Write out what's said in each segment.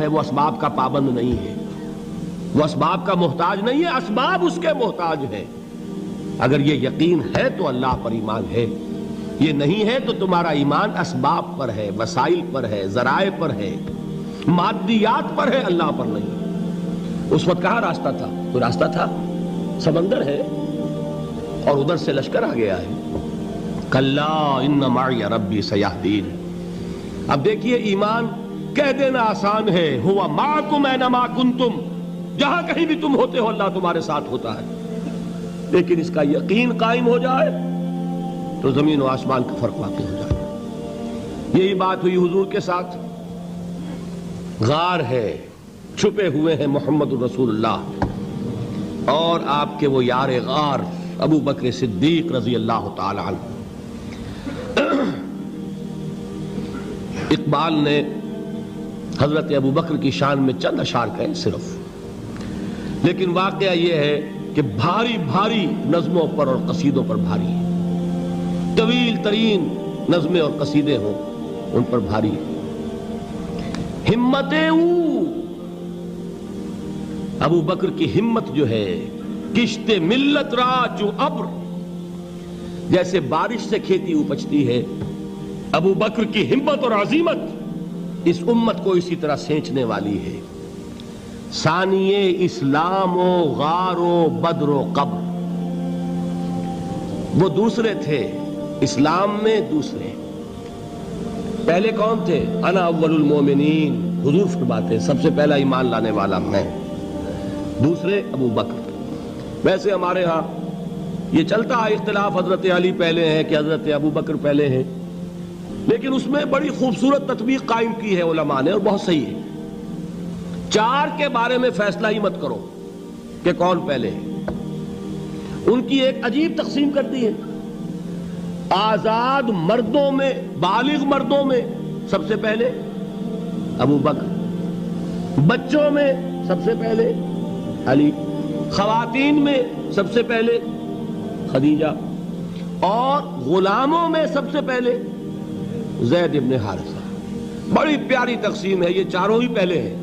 ہے وہ اسباب کا پابند نہیں ہے، وہ اسباب کا محتاج نہیں ہے، اسباب اس کے محتاج ہیں۔ اگر یہ یقین ہے تو اللہ پر ایمان ہے، یہ نہیں ہے تو تمہارا ایمان اسباب پر ہے، وسائل پر ہے، ذرائع پر ہے، مادیات پر ہے، اللہ پر نہیں۔ اس وقت کہاں راستہ تھا؟ کوئی راستہ تھا؟ سمندر ہے اور ادھر سے لشکر آ گیا ہے۔ کلا ان معی ربی سیہدین۔ اب دیکھیے ایمان کہہ دینا آسان ہے، ہوا معکم اینما کنتم، جہاں کہیں بھی تم ہوتے ہو اللہ تمہارے ساتھ ہوتا ہے، لیکن اس کا یقین قائم ہو جائے تو زمین و آسمان کا فرق واقع ہو جائے۔ یہی بات ہوئی حضور کے ساتھ۔ غار ہے، چھپے ہوئے ہیں محمد الرسول اللہ اور آپ کے وہ یار غار ابو بکر صدیق رضی اللہ تعالی عنہ۔ اقبال نے حضرت ابو بکر کی شان میں چند اشعار کہے صرف، لیکن واقعہ یہ ہے کہ بھاری بھاری نظموں پر اور قصیدوں پر بھاری ہے، طویل ترین نظمیں اور قصیدے ہوں ان پر بھاری ہے۔ ہمت ابو بکر کی ہمت جو ہے، کشت ملت را جو ابر، جیسے بارش سے کھیتی اپجتی ہے، ابو بکر کی ہمت اور عزیمت اس امت کو اسی طرح سینچنے والی ہے۔ ثانی اسلام و غار و بدر و قبر، وہ دوسرے تھے اسلام میں، دوسرے پہلے کون تھے؟ انا اول المومنین، حضور فرماتے ہیں سب سے پہلا ایمان لانے والا میں، دوسرے ابو بکر۔ ویسے ہمارے ہاں یہ چلتا ہے اختلاف، حضرت علی پہلے ہیں کہ حضرت ابو بکر پہلے ہیں، لیکن اس میں بڑی خوبصورت تطبیق قائم کی ہے علماء نے اور بہت صحیح ہے۔ چار کے بارے میں فیصلہ ہی مت کرو کہ کون پہلے ہے، ان کی ایک عجیب تقسیم کر دی ہے۔ آزاد مردوں میں، بالغ مردوں میں سب سے پہلے ابو بکر، بچوں میں سب سے پہلے علی، خواتین میں سب سے پہلے خدیجہ، اور غلاموں میں سب سے پہلے زید ابن حارثہ۔ بڑی پیاری تقسیم ہے، یہ چاروں ہی پہلے ہیں،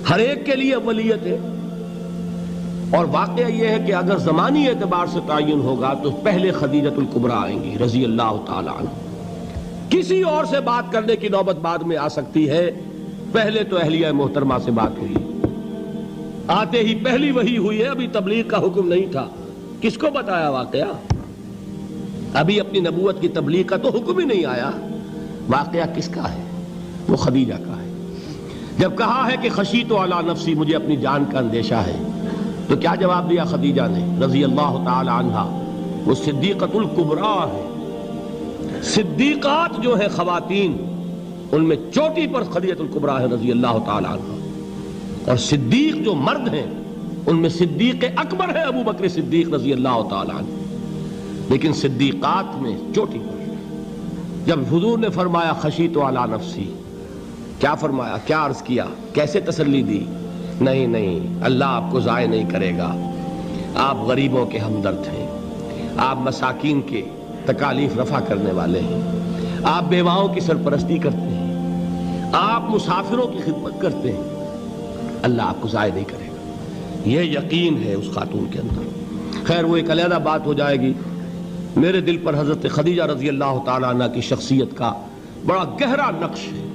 ہر ایک کے لیے اولیت ہے۔ اور واقعہ یہ ہے کہ اگر زمانی اعتبار سے تعین ہوگا تو پہلے خدیجۃ الکبریٰ آئیں گی رضی اللہ تعالی عنہ، کسی اور سے بات کرنے کی نوبت بعد میں آ سکتی ہے، پہلے تو اہلیہ محترمہ سے بات ہوئی، آتے ہی پہلی وحی ہوئی ہے، ابھی تبلیغ کا حکم نہیں تھا، کس کو بتایا واقعہ؟ ابھی اپنی نبوت کی تبلیغ کا تو حکم ہی نہیں آیا، واقعہ کس کا ہے؟ وہ خدیجہ کا ہے۔ جب کہا ہے کہ خشیت علی نفسی، مجھے اپنی جان کا اندیشہ ہے، تو کیا جواب دیا خدیجہ نے رضی اللہ تعالی عنہا؟ وہ صدیقۃ الکبریٰ ہے، صدیقات جو ہیں خواتین ان میں چوٹی پر خدیجۃ الکبریٰ ہے رضی اللہ تعالی عنہا، اور صدیق جو مرد ہیں ان میں صدیق اکبر ہے ابو بکر صدیق رضی اللہ تعالی عنہ، لیکن صدیقات میں چوٹی پر۔ جب حضور نے فرمایا خشیت علی نفسی، کیا فرمایا، کیا عرض کیا، کیسے تسلی دی؟ نہیں نہیں، اللہ آپ کو ضائع نہیں کرے گا، آپ غریبوں کے ہمدرد ہیں، آپ مساکین کے تکالیف رفع کرنے والے ہیں، آپ بیواؤں کی سرپرستی کرتے ہیں، آپ مسافروں کی خدمت کرتے ہیں، اللہ آپ کو ضائع نہیں کرے گا۔ یہ یقین ہے اس خاتون کے اندر۔ خیر وہ ایک علیحدہ بات ہو جائے گی۔ میرے دل پر حضرت خدیجہ رضی اللہ تعالیٰ عنہ کی شخصیت کا بڑا گہرا نقش ہے،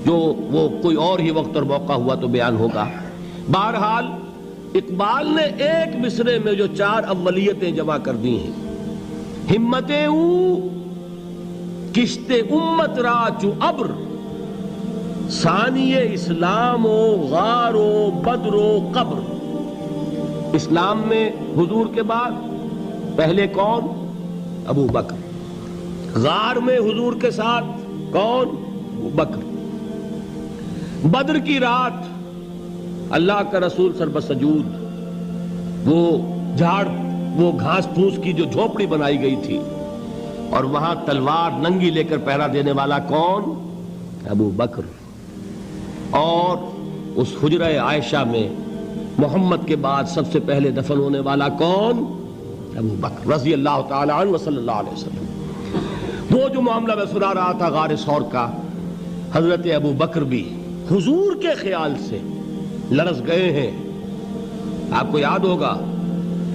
جو وہ کوئی اور ہی وقت اور موقع ہوا تو بیان ہوگا۔ بہرحال اقبال نے ایک مصرے میں جو چار اولیتیں جمع کر دی ہیں، ہمت او کشت امت را چو ابر، ثانی اسلام و غار و بدر و قبر۔ اسلام میں حضور کے بعد پہلے کون؟ ابو بکر۔ غار میں حضور کے ساتھ کون؟ ابو بکر۔ بدر کی رات اللہ کا رسول سربسجود، وہ جھاڑ، وہ گھاس پھوس کی جو جھوپڑی بنائی گئی تھی، اور وہاں تلوار ننگی لے کر پہرا دینے والا کون؟ ابو بکر۔ اور اس حجرہ عائشہ میں محمد کے بعد سب سے پہلے دفن ہونے والا کون؟ ابو بکر رضی اللہ تعالی عنہ وصلی اللہ علیہ وسلم۔ وہ جو معاملہ میں سنا رہا تھا غار ثور کا، حضرت ابو بکر بھی حضور کے خیال سے لرز گئے ہیں۔ آپ کو یاد ہوگا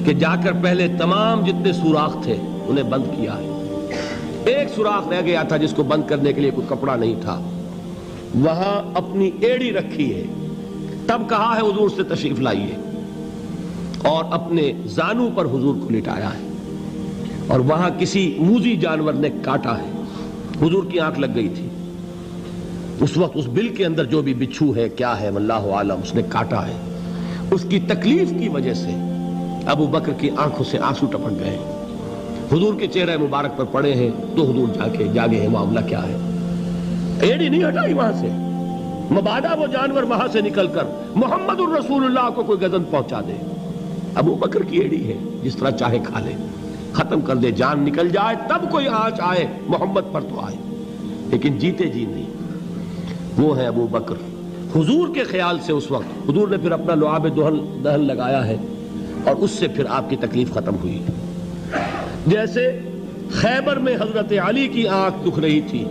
کہ جا کر پہلے تمام جتنے سوراخ تھے انہیں بند کیا ہے، ایک سوراخ رہ گیا تھا جس کو بند کرنے کے لیے کوئی کپڑا نہیں تھا، وہاں اپنی ایڑی رکھی ہے، تب کہا ہے حضور سے تشریف لائیے، اور اپنے زانو پر حضور کو لٹایا ہے، اور وہاں کسی موذی جانور نے کاٹا ہے، حضور کی آنکھ لگ گئی تھی، اس وقت اس بل کے اندر جو بھی بچھو ہے کیا ہے واللہ عالم اس نے کاٹا ہے، اس کی تکلیف کی وجہ سے ابو بکر کی آنکھوں سے آنسو ٹپک گئے، حضور کے چہرے مبارک پر پڑے ہیں تو حضور جاگے ہیں، معاملہ کیا ہے؟ ایڑی نہیں ہٹائی وہاں سے، مبادا وہ جانور وہاں سے نکل کر محمد الرسول اللہ کو کوئی گزن پہنچا دے، ابو بکر کی ایڑی ہے، جس طرح چاہے کھا لے، ختم کر دے، جان نکل جائے تب کوئی آنچ آئے محمد پر تو آئے، لیکن جیتے جی نہیں۔ وہ ہے ابو بکر حضور کے خیال سے۔ اس وقت حضور نے پھر اپنا لعاب دہن لگایا ہے اور اس سے پھر آپ کی تکلیف ختم ہوئی۔ جیسے خیبر میں حضرت علی کی آنکھ دکھ رہی تھی،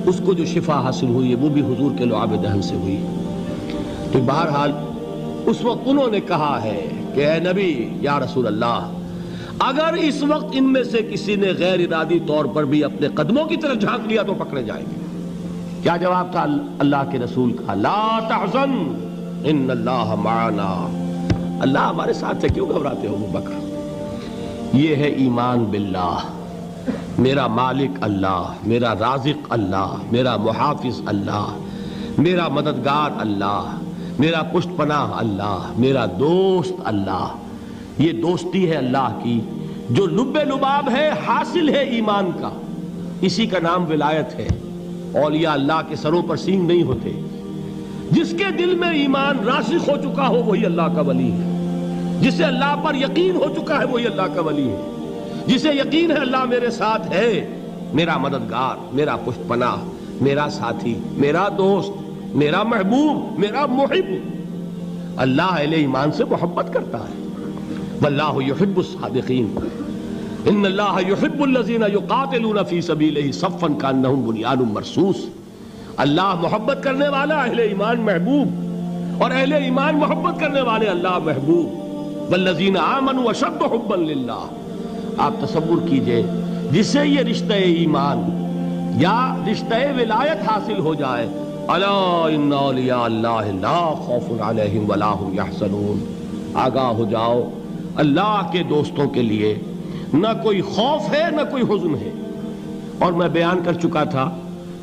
اس کو جو شفا حاصل ہوئی ہے وہ بھی حضور کے لعاب دہن سے ہوئی۔ تو بہرحال اس وقت انہوں نے کہا ہے کہ اے نبی یا رسول اللہ، اگر اس وقت ان میں سے کسی نے غیر ارادی طور پر بھی اپنے قدموں کی طرف جھانک لیا تو پکڑے جائیں گے۔ کیا جواب تھا اللہ کے رسول کا؟ لا تحزن ان اللہ معنا، اللہ ہمارے ساتھ ہے، کیوں گھبراتے ہو ابو بکر؟ یہ ہے ایمان باللہ، میرا مالک اللہ، میرا رازق اللہ، میرا محافظ اللہ، میرا مددگار اللہ، میرا پشت پناہ اللہ، میرا دوست اللہ۔ یہ دوستی ہے اللہ کی جو لب لباب ہے، حاصل ہے ایمان کا، اسی کا نام ولایت ہے۔ اولیاء اللہ کے سروں پر سینگ نہیں ہوتے، جس کے دل میں ایمان راسخ ہو چکا ہو وہی اللہ کا ولی ہے، جسے اللہ پر یقین ہو چکا ہے وہی اللہ کا ولی ہے، جسے یقین ہے اللہ میرے ساتھ ہے، میرا مددگار، میرا پشت پناہ، میرا ساتھی، میرا دوست، میرا محبوب، میرا محب۔ اللہ اہل ایمان سے محبت کرتا ہے۔ واللہ یحب الصادقین، ان اللہ یحب الذین یقاتلون فی سبیلہ صفا کانہم بنیان مرصوص۔ اللہ محبت کرنے والا، اہل ایمان محبوب، اور اہل ایمان محبت کرنے والے اللہ محبوب۔ والذین آمنوا اشد حبا للہ۔ آپ تصور کیجئے جسے یہ رشتہ ایمان یا رشتہ ولایت حاصل ہو جائے، الا ان اولیاء اللہ لا خوف علیہم ولا هم یحزنون، آگاہ ہو جاؤ، اللہ کے دوستوں کے لیے نہ کوئی خوف ہے نہ کوئی حزن ہے۔ اور میں بیان کر چکا تھا،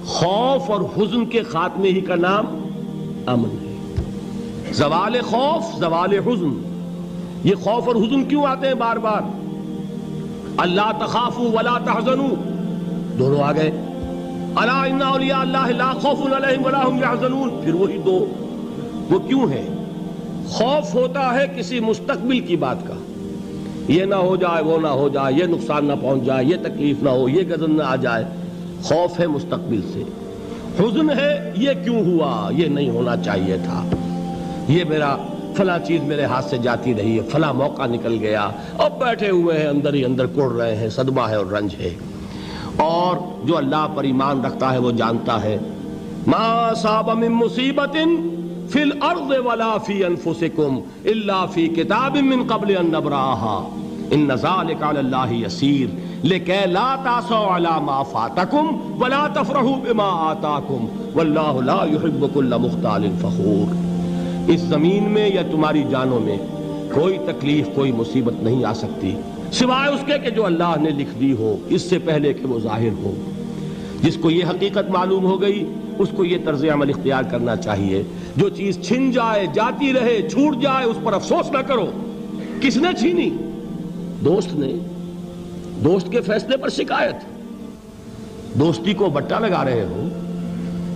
خوف اور حزن کے خاتمے ہی کا نام امن ہے۔ زوال خوف، زوال حزن۔ یہ خوف اور حزن کیوں آتے ہیں بار بار؟ اللہ تخافوا ولا تحزنوا، دونوں آ گئے، الا ان اولیاء اللہ لا خوف علیہم ولا هم یحزنون، پھر وہی دو۔ وہ کیوں ہے؟ خوف ہوتا ہے کسی مستقبل کی بات کا، یہ نہ ہو جائے، وہ نہ ہو جائے، یہ نقصان نہ پہنچ جائے، یہ تکلیف نہ ہو، یہ غضب نہ آ جائے، خوف ہے مستقبل سے۔ حزن ہے یہ کیوں ہوا، یہ نہیں ہونا چاہیے تھا، یہ میرا فلاں چیز میرے ہاتھ سے جاتی رہی ہے، فلاں موقع نکل گیا، اب بیٹھے ہوئے ہیں اندر ہی اندر کڑ رہے ہیں، صدمہ ہے اور رنج ہے۔ اور جو اللہ پر ایمان رکھتا ہے وہ جانتا ہے ما اصاب من مصیبت فی الارض ولا فی انفسکم الا فی کتاب من قبل ان نبرأها ان ذلک علی اللہ یسیر لکی لا تعصوا علی ما فاتکم ولا تفرحوا بما آتاکم واللہ لا یحب کل مختال فخور۔ اس زمین میں یا تمہاری جانوں میں کوئی تکلیف، کوئی مصیبت نہیں آ سکتی سوائے اس کے کہ جو اللہ نے لکھ دی ہو، اس سے پہلے کہ وہ ظاہر ہو۔ جس کو یہ حقیقت معلوم ہو گئی اس کو یہ طرز عمل اختیار کرنا چاہیے، جو چیز چھن جائے، جاتی رہے، چھوٹ جائے، اس پر افسوس نہ کرو۔ کس نے چھینی؟ دوست نے۔ دوست کے فیصلے پر شکایت، دوستی کو بٹا لگا رہے ہو،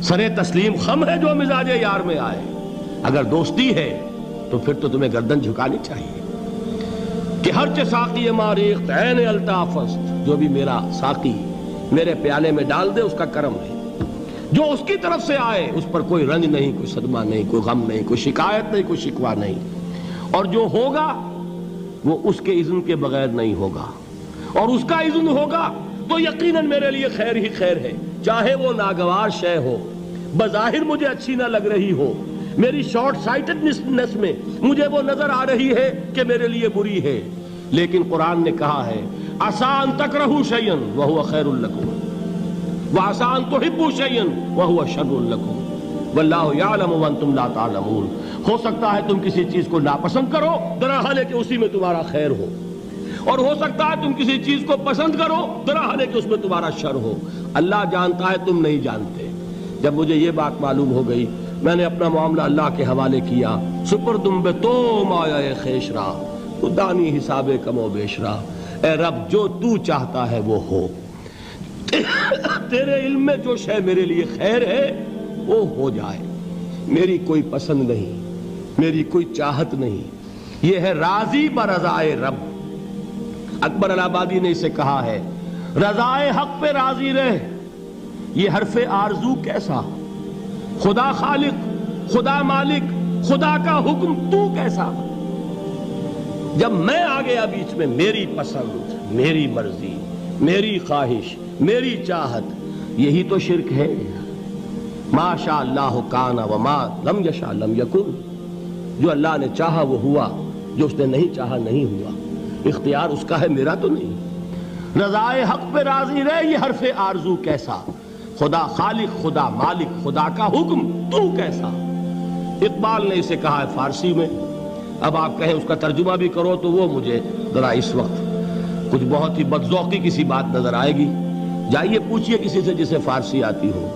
سرے تسلیم خم ہے جو مزاج یار میں آئے۔ اگر دوستی ہے تو پھر تو تمہیں گردن جھکانی چاہیے کہ ہر چہ ساقی ماریخت عین الطافست، جو بھی میرا ساقی میرے پیالے میں ڈال دے اس کا کرم ہے، جو اس کی طرف سے آئے اس پر کوئی رنج نہیں، کوئی صدمہ نہیں، کوئی غم نہیں، کوئی شکایت نہیں، کوئی شکوہ نہیں، اور جو ہوگا وہ اس کے اذن کے بغیر نہیں ہوگا، اور اس کا اذن ہوگا تو یقیناً میرے لیے خیر ہی خیر ہے، چاہے وہ ناگوار شے ہو، بظاہر مجھے اچھی نہ لگ رہی ہو، میری شارٹ سائٹڈنس میں مجھے وہ نظر آ رہی ہے کہ میرے لیے بری ہے، لیکن قرآن نے کہا ہے عسیٰ ان تکرہوا شیئا وہو خیر لکم وعسیٰ ان تحبوا شیئا وہو شر لکم واللہ یعلم وانتم لا تعلمون۔ ہو سکتا ہے تم کسی چیز کو ناپسند کرو درحال ہے کہ اسی میں تمہارا خیر ہو، اور ہو سکتا ہے تم کسی چیز کو پسند کرو درحال ہے کہ اس میں تمہارا شر ہو۔ اللہ جانتا ہے، تم نہیں جانتے۔ جب مجھے یہ بات معلوم ہو گئی، میں نے اپنا معاملہ اللہ کے حوالے کیا۔ سپردم بے تو مایا خیش را تو دانی حساب کم و بیش را، اے رب جو تو چاہتا ہے وہ ہو، تیرے علم میں جو شے میرے لیے خیر ہے وہ ہو جائے، میری کوئی پسند نہیں، میری کوئی چاہت نہیں، یہ ہے راضی برضائے رب۔ اکبر الہ آبادی نے اسے کہا ہے رضائے حق پہ راضی رہ، یہ حرف آرزو کیسا، خدا خالق، خدا مالک، خدا کا حکم تو کیسا۔ جب میں آ گیا بیچ میں، میری پسند، میری مرضی، میری خواہش، میری چاہت، یہی تو شرک ہے۔ ما شاء اللہ کان وما لم یشاء لم یکن، جو اللہ نے چاہا وہ ہوا، جو اس نے نہیں چاہا نہیں ہوا، اختیار اس کا ہے، میرا تو نہیں۔ رضائے حق پہ راضی رہ، یہ حرف آرزو کیسا، خدا خالق، خدا مالک، خدا کا حکم تو کیسا۔ اقبال نے اسے کہا ہے فارسی میں، اب آپ کہیں اس کا ترجمہ بھی کرو تو وہ مجھے ذرا اس وقت کچھ بہت ہی بدذوقی کسی بات نظر آئے گی۔ جائیے پوچھئے کسی سے جسے فارسی آتی ہو۔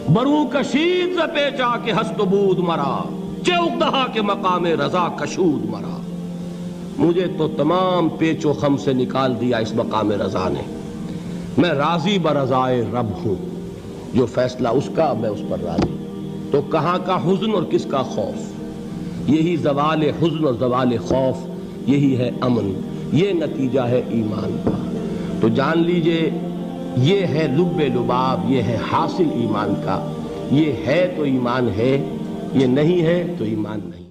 برو کشید ز پیچا کے ہست و بود مرا، چے اقدہا کے مقام رضا کشود مرا۔ مجھے تو تمام پیچ و خم سے نکال دیا اس مقام رضا نے، میں راضی برضائے رب ہوں، جو فیصلہ اس کا میں اس پر راضی۔ تو کہاں کا حزن اور کس کا خوف، یہی زوال حزن اور زوال خوف، یہی ہے امن، یہ نتیجہ ہے ایمان کا۔ تو جان لیجئے یہ ہے لب لباب، یہ ہے حاصل ایمان کا، یہ ہے تو ایمان ہے، یہ نہیں ہے تو ایمان نہیں۔